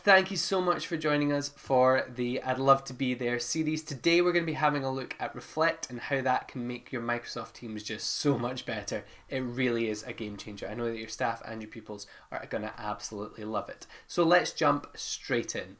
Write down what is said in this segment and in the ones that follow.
Thank you so much for joining us for the I'd Love to Be There series. Today we're going to be having a look at Reflect and how that can make your Microsoft Teams just so much better. It really is a game changer. I know that your staff and your pupils are going to absolutely love it. So let's jump straight in.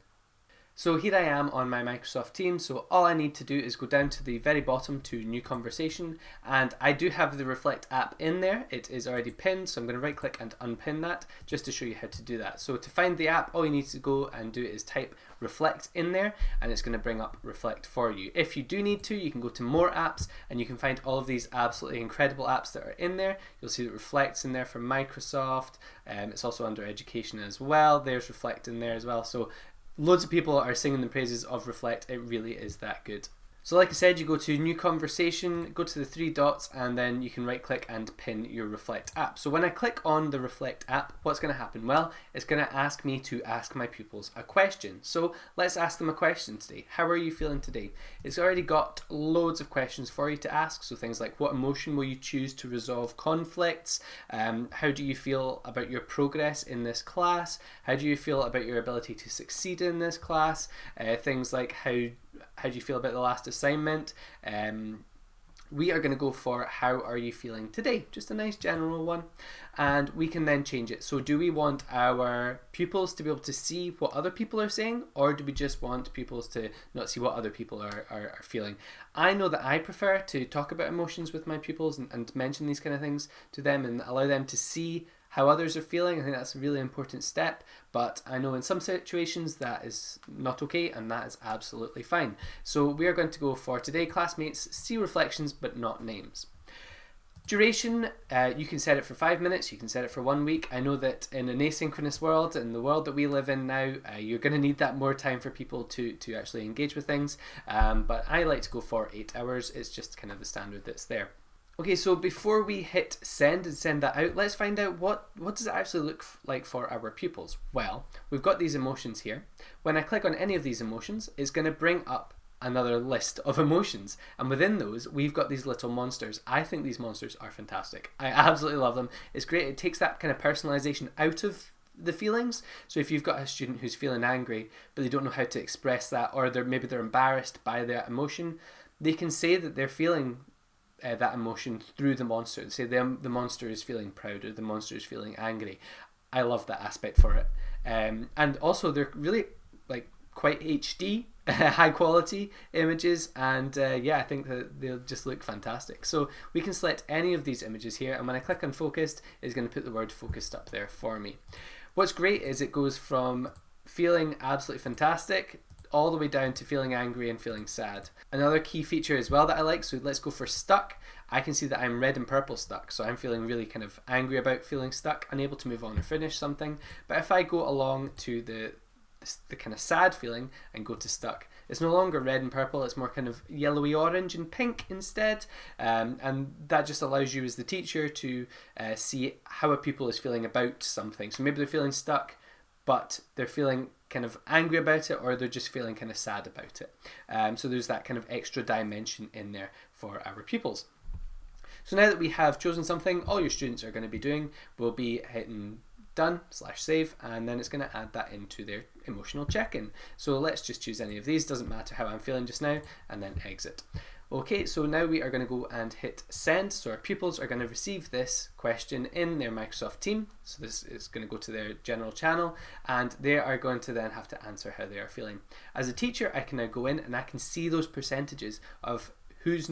So here I am on my Microsoft Teams, so all I need to do is go down to the very bottom to New Conversation, and I do have the Reflect app in there. It is already pinned, so I'm going to right click and unpin that just to show you how to do that. So to find the app, all you need to go and do is type Reflect in there, and it's going to bring up Reflect for you. If you do need to, you can go to More Apps, and you can find all of these absolutely incredible apps that are in there. You'll see that Reflect's in there from Microsoft. It's also under Education as well. There's Reflect in there as well. So loads of people are singing the praises of Reflect. It really is that good. So like I said, you go to New Conversation, go to the three dots, and then you can right click and pin your Reflect app. So when I click on the Reflect app, what's going to happen? Well, it's going to ask me to ask my pupils a question. So let's ask them a question today. How are you feeling today? It's already got loads of questions for you to ask. So things like, what emotion will you choose to resolve conflicts? How do you feel about your progress in this class? How do you feel about your ability to succeed in this class? Things like how do you feel about the last assignment? We are going to go for how are you feeling today? Just a nice general one. And we can then change it. So do we want our pupils to be able to see what other people are saying, or do we just want pupils to not see what other people are feeling? I know that I prefer to talk about emotions with my pupils and mention these kind of things to them and allow them to see how others are feeling. I think that's a really important step, but I know in some situations that is not okay, and that is absolutely fine. So we are going to go for today, classmates, see reflections but not names. Duration, you can set it for 5 minutes, you can set it for 1 week. I know that in an asynchronous world, in the world that we live in now, you're going to need that more time for people to actually engage with things, but I like to go for 8 hours. It's just kind of the standard that's there. Okay, so before we hit send and send that out, let's find out what does it actually look like for our pupils. Well, we've got these emotions here. When I click on any of these emotions, it's going to bring up another list of emotions, and within those we've got these little monsters. I think these monsters are fantastic. I absolutely love them. It's great. It takes that kind of personalization out of the feelings. So if you've got a student who's feeling angry but they don't know how to express that, or maybe they're embarrassed by their emotion, they can say that they're feeling that emotion through the monster. Say the monster is feeling proud, or the monster is feeling angry. I love that aspect for it. And also they're really like quite HD, high quality images, and yeah, I think that they'll just look fantastic. So we can select any of these images here, and when I click on focused, it's going to put the word focused up there for me. What's great is it goes from feeling absolutely fantastic all the way down to feeling angry and feeling sad. Another key feature as well that I like, so let's go for stuck. I can see that I'm red and purple stuck, so I'm feeling really kind of angry about feeling stuck, unable to move on or finish something. But if I go along to the kind of sad feeling and go to stuck, it's no longer red and purple, it's more kind of yellowy orange and pink instead, and that just allows you as the teacher to see how a pupil is feeling about something. So maybe they're feeling stuck, but they're feeling kind of angry about it, or they're just feeling kind of sad about it. So there's that kind of extra dimension in there for our pupils. So now that we have chosen something, all your students are going to be doing will be hitting done/save, and then it's going to add that into their emotional check-in. So let's just choose any of these, doesn't matter how I'm feeling just now, and then exit. Okay, so now we are going to go and hit send. So our pupils are going to receive this question in their Microsoft team. So this is going to go to their general channel, and they are going to then have to answer how they are feeling. As a teacher, I can now go in and I can see those percentages of who's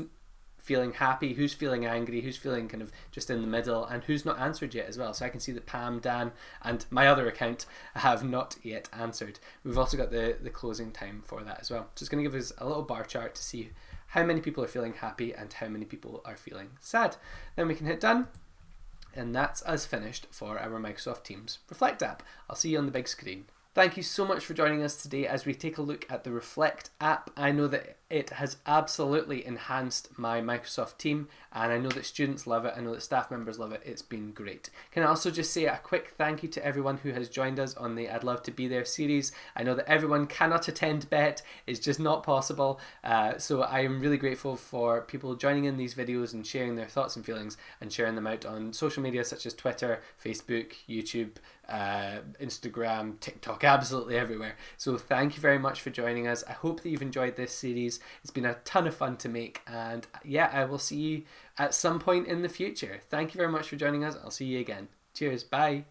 feeling happy, who's feeling angry, who's feeling kind of just in the middle, and who's not answered yet as well. So I can see that Pam, Dan, and my other account have not yet answered. We've also got the closing time for that as well. So it's going to give us a little bar chart to see how many people are feeling happy and how many people are feeling sad. Then we can hit done, and that's us finished for our Microsoft Teams Reflect app. I'll see you on the big screen. Thank you so much for joining us today as we take a look at the Reflect app. I know that it has absolutely enhanced my Microsoft team, and I know that students love it, I know that staff members love it. It's been great. Can I also just say a quick thank you to everyone who has joined us on the I'd Love to Be There series. I know that everyone cannot attend Bett, it's just not possible, so I am really grateful for people joining in these videos and sharing their thoughts and feelings and sharing them out on social media such as Twitter, Facebook, YouTube, Instagram, TikTok, absolutely everywhere. So thank you very much for joining us. I hope that you've enjoyed this series. It's been a ton of fun to make, and yeah, I will see you at some point in the future. Thank you very much for joining us. I'll see you again. Cheers. Bye.